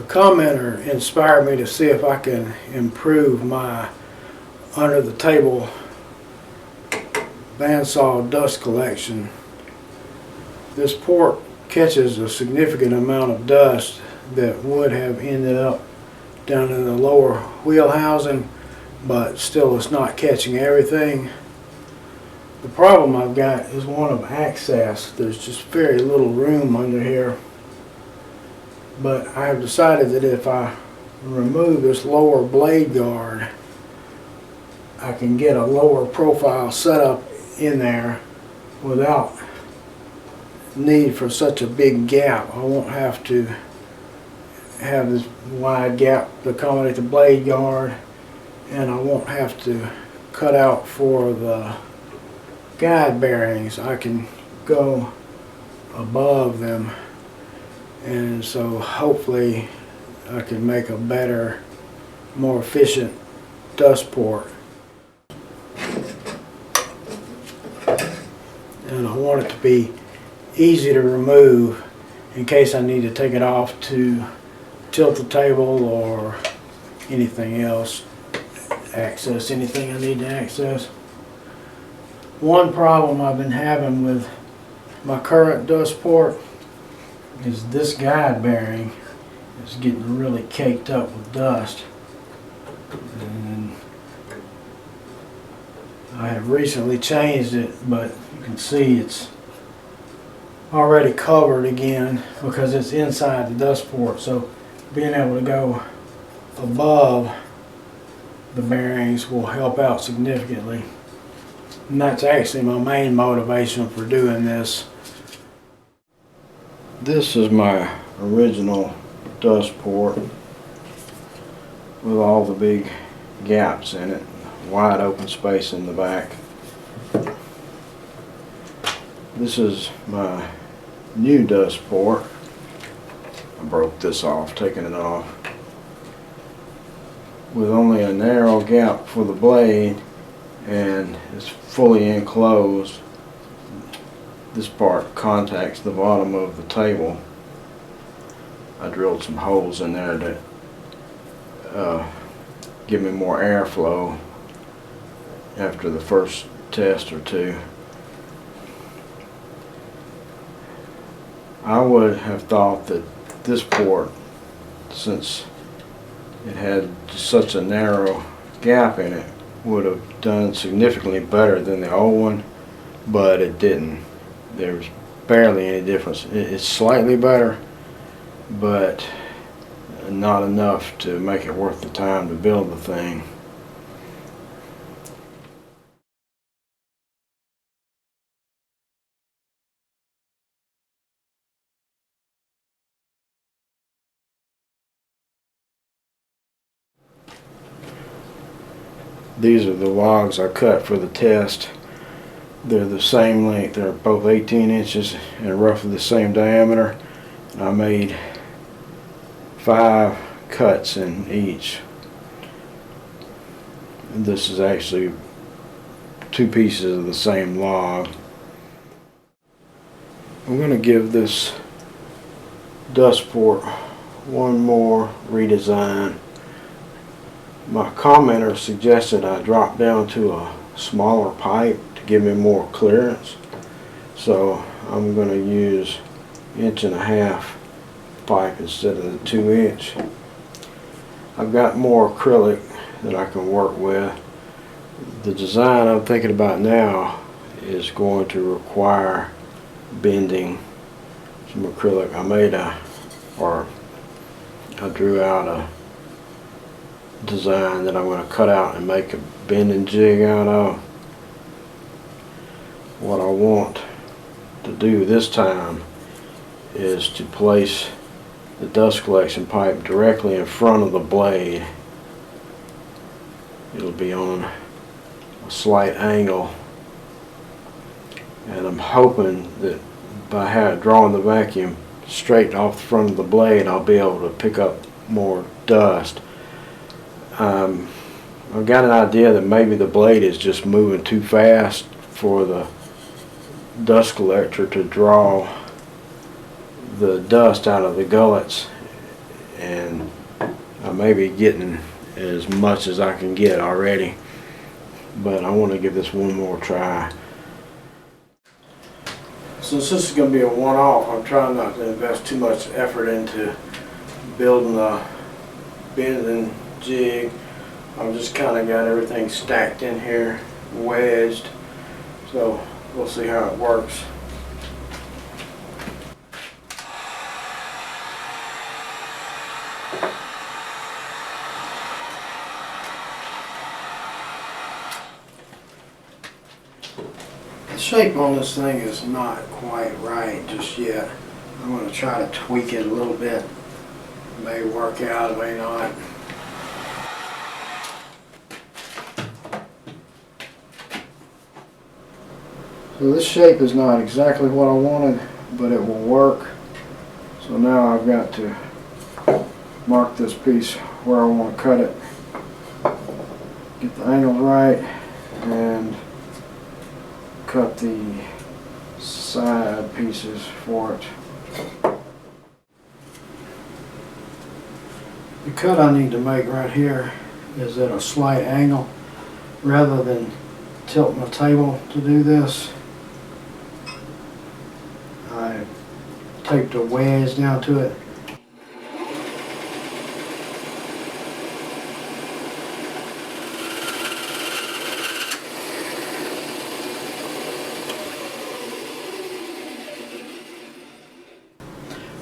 A commenter inspired me to see if I can improve my under the table bandsaw dust collection. This port catches a significant amount of dust that would have ended up down in the lower wheel housing, but still it's not catching everything. The problem I've got is one of access. There's just very little room under here. But I have decided that if I remove this lower blade guard, I can get a lower profile setup in there without need for such a big gap. I won't have to have this wide gap to accommodate the blade guard, and I won't have to cut out for the guide bearings. I can go above them, and so hopefully I can make a better, more efficient dust port. And I want it to be easy to remove in case I need to take it off to tilt the table or anything else, access anything I need to access. One problem I've been having with my current dust port is this guide bearing is getting really caked up with dust. And I have recently changed it, but you can see it's already covered again because it's inside the dust port. So being able to go above the bearings will help out significantly. And that's actually my main motivation for doing this. This is my original dust port with all the big gaps in it, wide open space in the back. This is my new dust port. I broke this off, taking it off, with only a narrow gap for the blade, and it's fully enclosed. This part contacts the bottom of the table. I drilled some holes in there to give me more airflow after the first test or two. I would have thought that this port, since it had such a narrow gap in it, would have done significantly better than the old one, but it didn't. There's barely any difference. It's slightly better, but not enough to make it worth the time to build the thing. These are the logs I cut for the test. They're the same length. They're both 18 inches and roughly the same diameter. And I made 5 cuts in each. And this is actually 2 pieces of the same log. I'm going to give this dust port one more redesign. My commenter suggested I drop down to a smaller pipe to give me more clearance, so I'm going to use 1.5 inch pipe instead of the 2 inch. I've got more acrylic that I can work with. The design I'm thinking about now is going to require bending some acrylic. I drew out a design that I'm going to cut out and make a bending jig out of. What I want to do this time is to place the dust collection pipe directly in front of the blade. It'll be on a slight angle, and I'm hoping that by drawing the vacuum straight off the front of the blade, I'll be able to pick up more dust. I've got an idea that maybe the blade is just moving too fast for the dust collector to draw the dust out of the gullets and I may be getting as much as I can get already, but I want to give this one more try. Since this is going to be a one-off, I'm trying not to invest too much effort into building a bending jig. I've just kind of got everything stacked in here, wedged, so we'll see how it works. The shape on this thing is not quite right just yet. I'm going to try to tweak it a little bit. It may work out, it may not. So this shape is not exactly what I wanted, but it will work. So now I've got to mark this piece where I want to cut it, get the angle right, and cut the side pieces for it. The cut I need to make right here is at a slight angle. Rather than tilt my table to do this, I taped a wedge down to it.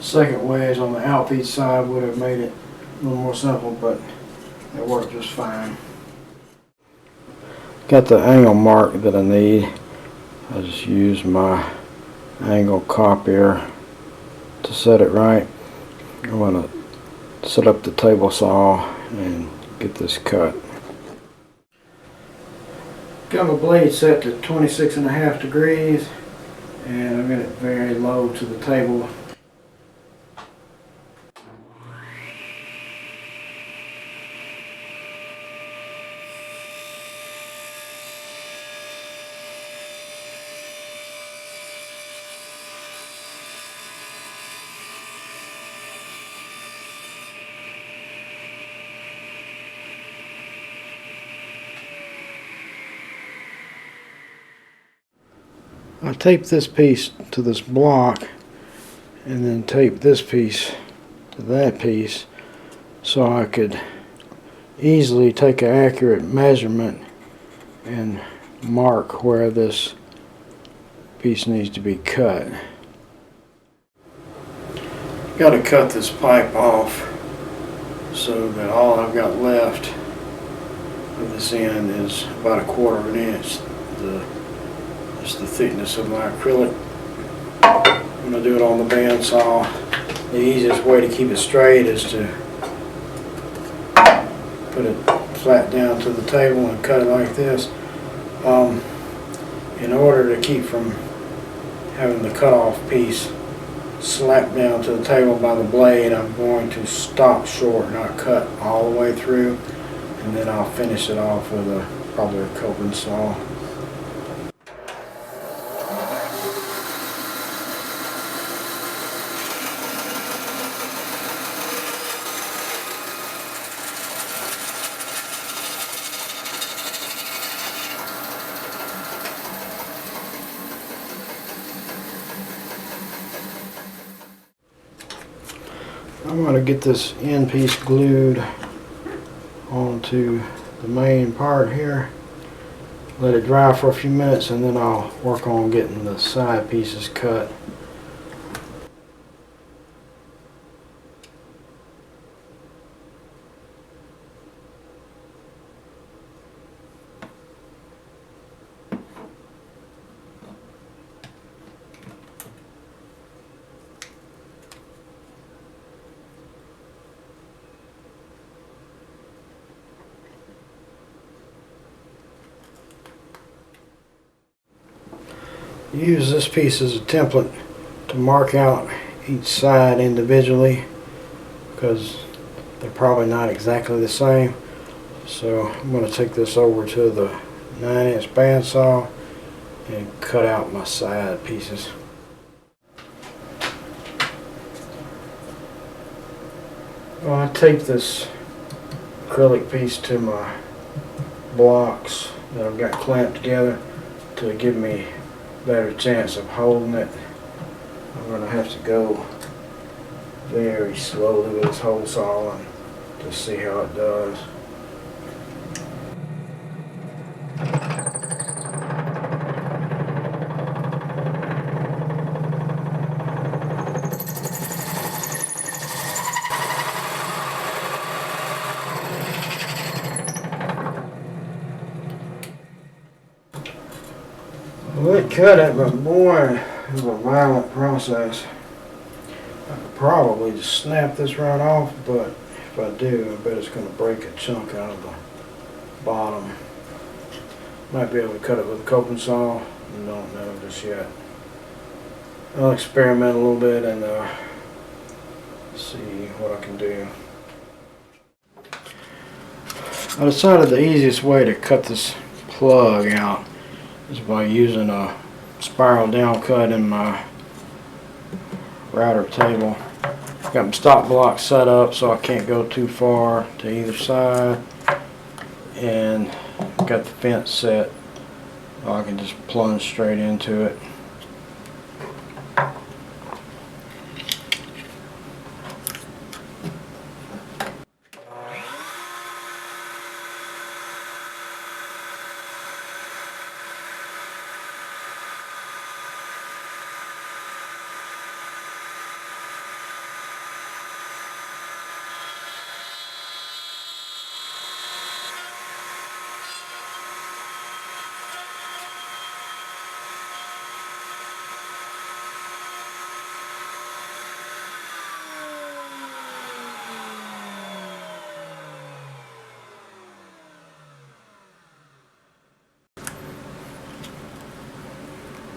Second wedge on the outfeed side would have made it a little more simple, but it worked just fine. Got the angle mark that I need. I just use my angle copier to set it right. I'm going to set up the table saw and get this cut. Got my blade set to 26.5 degrees, and I've got it very low to the table. I taped this piece to this block and then taped this piece to that piece so I could easily take an accurate measurement and mark where this piece needs to be cut. Got to cut this pipe off so that all I've got left of this end is about 1/4 of an inch. That's the thickness of my acrylic. I'm going to do it on the bandsaw. The easiest way to keep it straight is to put it flat down to the table and cut it like this. In order to keep from having the cutoff piece slap down to the table by the blade, I'm going to stop short, not cut all the way through, and then I'll finish it off with probably a coping saw. I'm going to get this end piece glued onto the main part here, let it dry for a few minutes, and then I'll work on getting the side pieces cut. Use this piece as a template to mark out each side individually because they're probably not exactly the same. So I'm going to take this over to the 9-inch bandsaw and cut out my side pieces. Well, I tape this acrylic piece to my blocks that I've got clamped together to give me a better chance of holding it. I'm going to have to go very slowly with this hole saw and just see how it does. Well, it cut it, but boy, it was a violent process. I could probably just snap this right off, but if I do, I bet it's going to break a chunk out of the bottom. Might be able to cut it with a coping saw. I don't know just yet. I'll experiment a little bit and see what I can do. I decided the easiest way to cut this plug out is by using a spiral down cut in my router table. Got my stop block set up so I can't go too far to either side, and got the fence set so I can just plunge straight into it.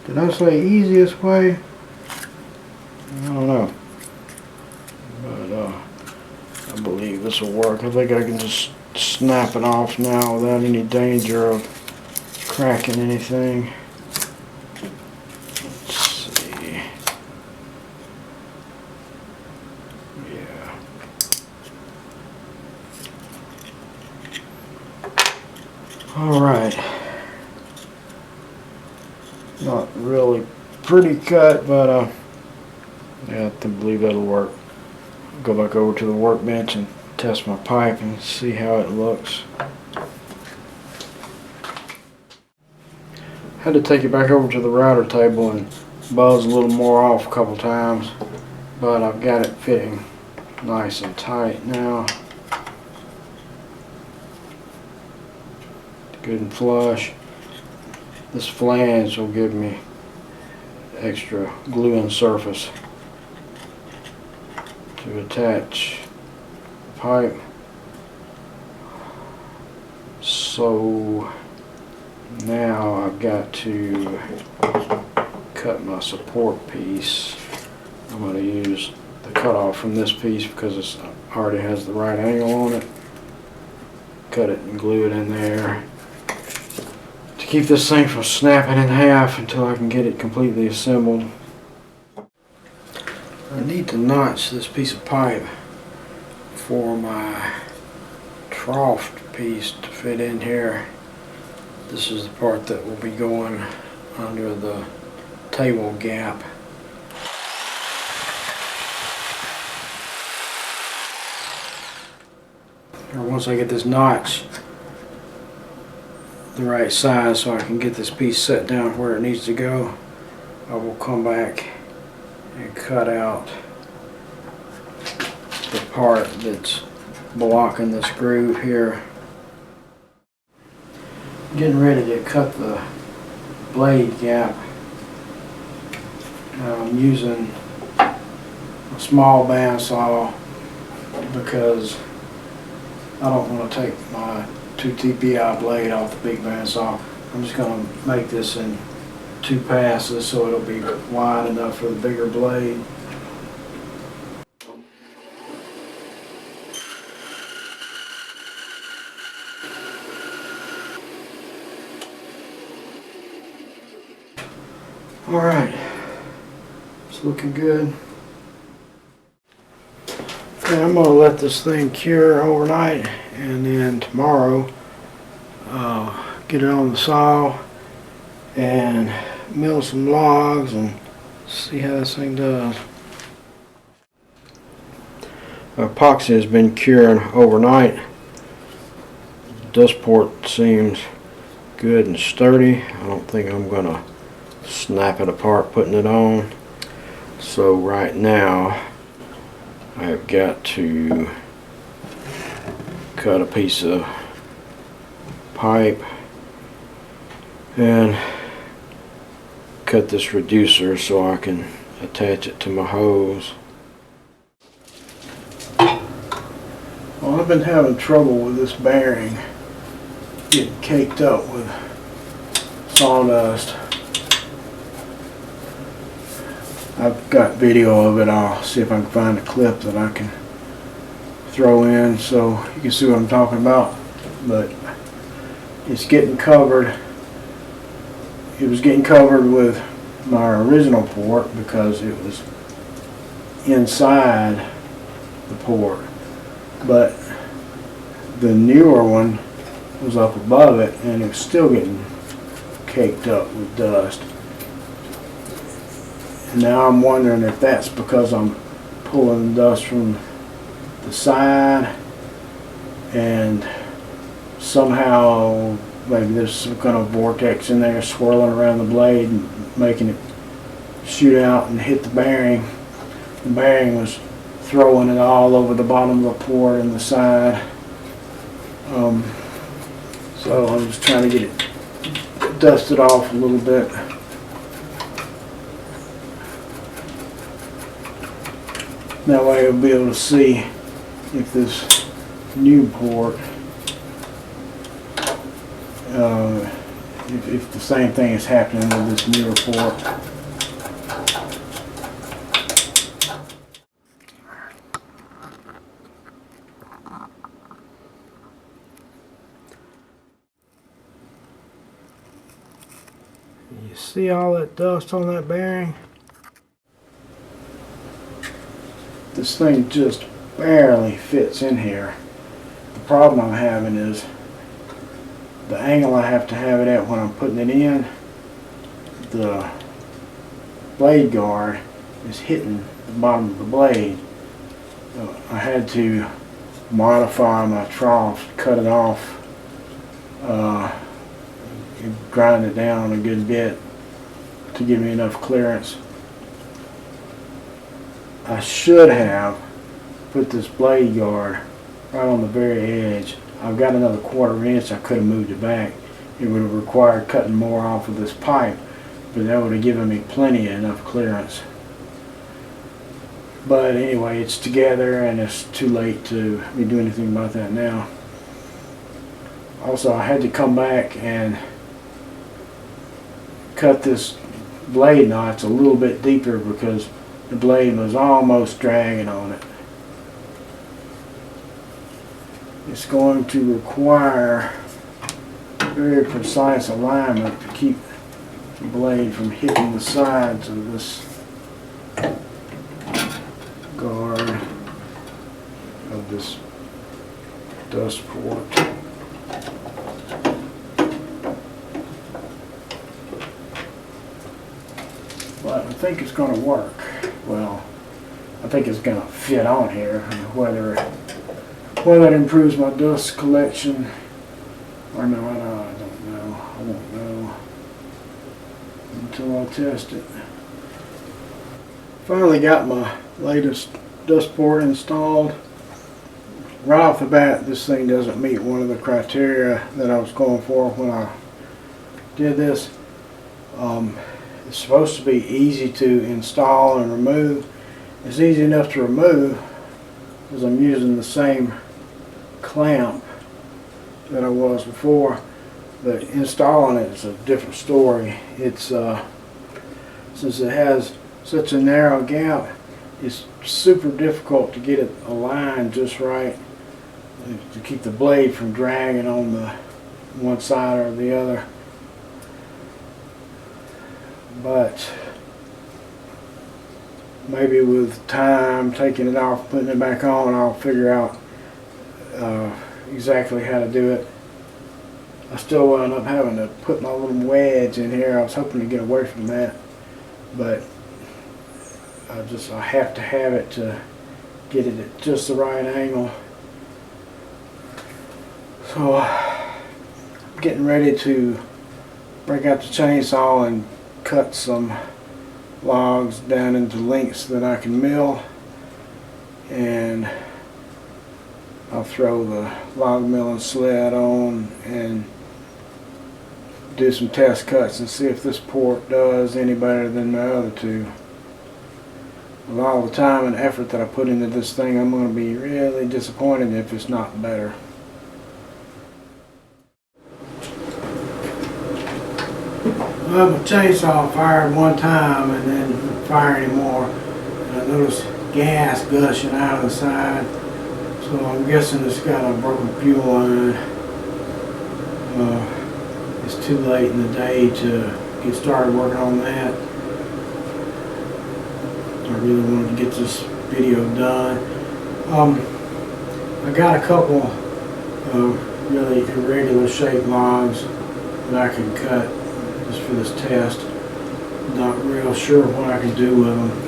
Did I say easiest way? I don't know. But I believe this will work. I think I can just snap it off now without any danger of cracking anything. Let's see. Yeah. Alright. Not really pretty cut, but yeah, I believe that'll work. Go back over to the workbench and test my pipe and see how it looks. Had to take it back over to the router table and buzz a little more off a couple times, but I've got it fitting nice and tight now. Good and flush. This flange will give me extra glue-in surface to attach the pipe. So now I've got to cut my support piece. I'm going to use the cutoff from this piece because it already has the right angle on it. Cut it and glue it in there. Keep this thing from snapping in half until I can get it completely assembled. I need to notch this piece of pipe for my trough piece to fit in here. This is the part that will be going under the table gap. Once I get this notch the right size so I can get this piece set down where it needs to go, I will come back and cut out the part that's blocking this groove here. Getting ready to cut the blade gap. I'm using a small bandsaw because I don't want to take my 2 TPI blade off the big bandsaw. I'm just going to make this in 2 passes so it'll be wide enough for the bigger blade. Alright, it's looking good. And I'm going to let this thing cure overnight, and then tomorrow get it on the saw and mill some logs and see how this thing does. Epoxy has been curing overnight. Dust port seems good and sturdy. I don't think I'm going to snap it apart putting it on. So right now I've got to cut a piece of pipe and cut this reducer so I can attach it to my hose. Well, I've been having trouble with this bearing getting caked up with sawdust. I've got video of it. I'll see if I can find a clip that I can throw in so you can see what I'm talking about. But it's getting covered. It was getting covered with my original port because it was inside the port, but the newer one was up above it and it was still getting caked up with dust. And now I'm wondering if that's because I'm pulling dust from the side and somehow maybe there's some kind of vortex in there swirling around the blade and making it shoot out and hit the bearing. The bearing was throwing it all over the bottom of the port and the side. So I'm just trying to get it dusted off a little bit. That way I'll be able to see if this new port, if the same thing is happening with this newer port. You see all that dust on that bearing? This thing just barely fits in here. The problem I'm having is the angle I have to have it at when I'm putting it in. The blade guard is hitting the bottom of the blade. I had to modify my trough, cut it off, grind it down a good bit to give me enough clearance. I should have put this blade guard right on the very edge. I've got another 1/4 inch. I could have moved it back. It would have required cutting more off of this pipe, but that would have given me plenty of enough clearance. But anyway, it's together and it's too late to be doing anything about that now. Also, I had to come back and cut this blade notch a little bit deeper because the blade was almost dragging on it. It's going to require very precise alignment to keep the blade from hitting the sides of this guard of this dust port. But I think it's going to work. Well, I think it's going to fit on here. Whether it improves my dust collection or not, I don't know. I won't know until I test it. Finally got my latest dust port installed. Right off the bat, this thing doesn't meet one of the criteria that I was going for when I did this. It's supposed to be easy to install and remove. It's easy enough to remove because I'm using the same clamp that I was before, but installing it is a different story. It's since it has such a narrow gap, it's super difficult to get it aligned just right to keep the blade from dragging on the one side or the other. But maybe with time, taking it off, putting it back on, I'll figure out exactly how to do it. I still wound up having to put my little wedge in here. I was hoping to get away from that, but I have to have it to get it at just the right angle. So I'm getting ready to break out the chainsaw and cut some logs down into lengths that I can mill, and I'll throw the log milling sled on and do some test cuts and see if this port does any better than my other two. With all the time and effort that I put into this thing, I'm going to be really disappointed if it's not better. Well, my chainsaw fired one time and then didn't fire anymore. And I noticed gas gushing out of the side, so I'm guessing it's got a broken fuel line. It's too late in the day to get started working on that. I really wanted to get this video done. I got a couple of really irregular shaped logs that I can cut just for this test. Not real sure what I can do with them.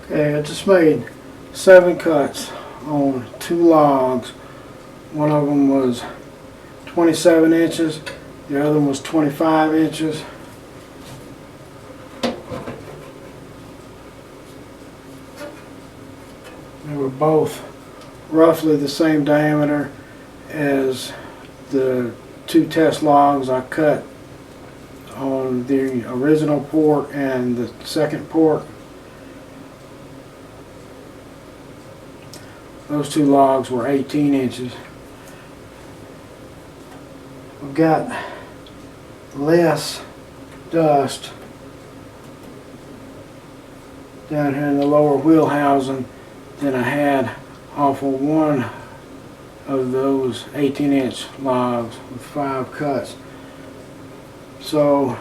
Okay, I just made 7 cuts on 2 logs. One of them was 27 inches, the other one was 25 inches. They were both roughly the same diameter as the 2 test logs I cut on the original port and the second port. Those 2 logs were 18 inches. I've got less dust down here in the lower wheel housing than I had off of one of those 18-inch logs with 5 cuts. So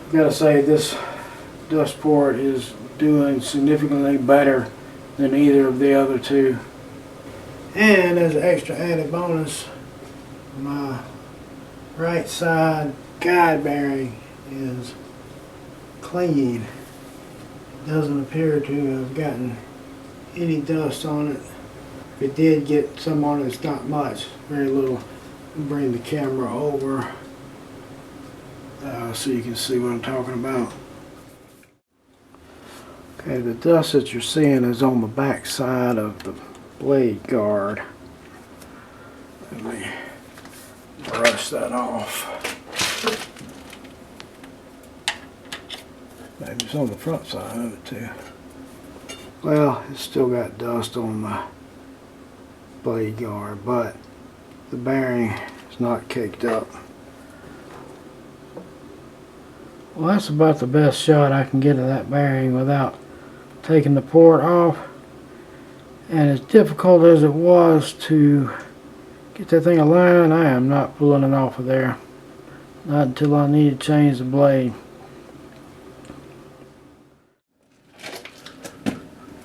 I've got to say this dust port is doing significantly better than either of the other 2. And as an extra added bonus, my right side guide bearing is clean. It doesn't appear to have gotten any dust on it. If it did get some on it, it's not much, very little. I'll bring the camera over so you can see what I'm talking about. Okay, the dust that you're seeing is on the back side of the blade guard. Let me brush that off. Maybe it's on the front side of it too. Well, it's still got dust on the blade guard, but the bearing is not caked up. Well, that's about the best shot I can get of that bearing without taking the port off. And as difficult as it was to get that thing aligned, I am not pulling it off of there. Not until I need to change the blade.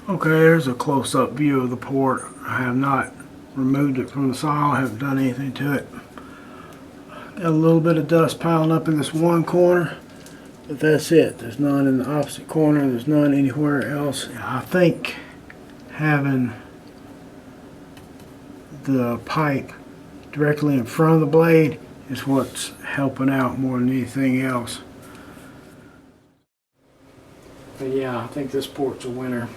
Okay, there's a close-up view of the port. I have not removed it from the saw. I haven't done anything to it. Got a little bit of dust piling up in this one corner, but that's it. There's none in the opposite corner. There's none anywhere else. I think having the pipe directly in front of the blade is what's helping out more than anything else. But yeah, I think this port's a winner.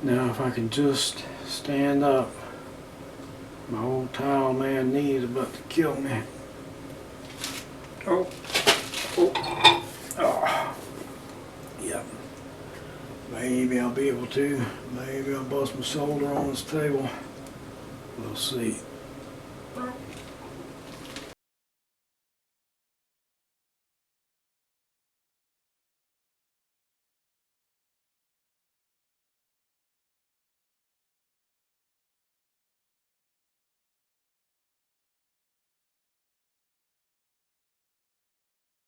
Now if I can just stand up My old tile man knee is about to kill me. Oh, oh. Yep. Maybe I'll be able to. Maybe I'll bust my shoulder on this table. We'll see.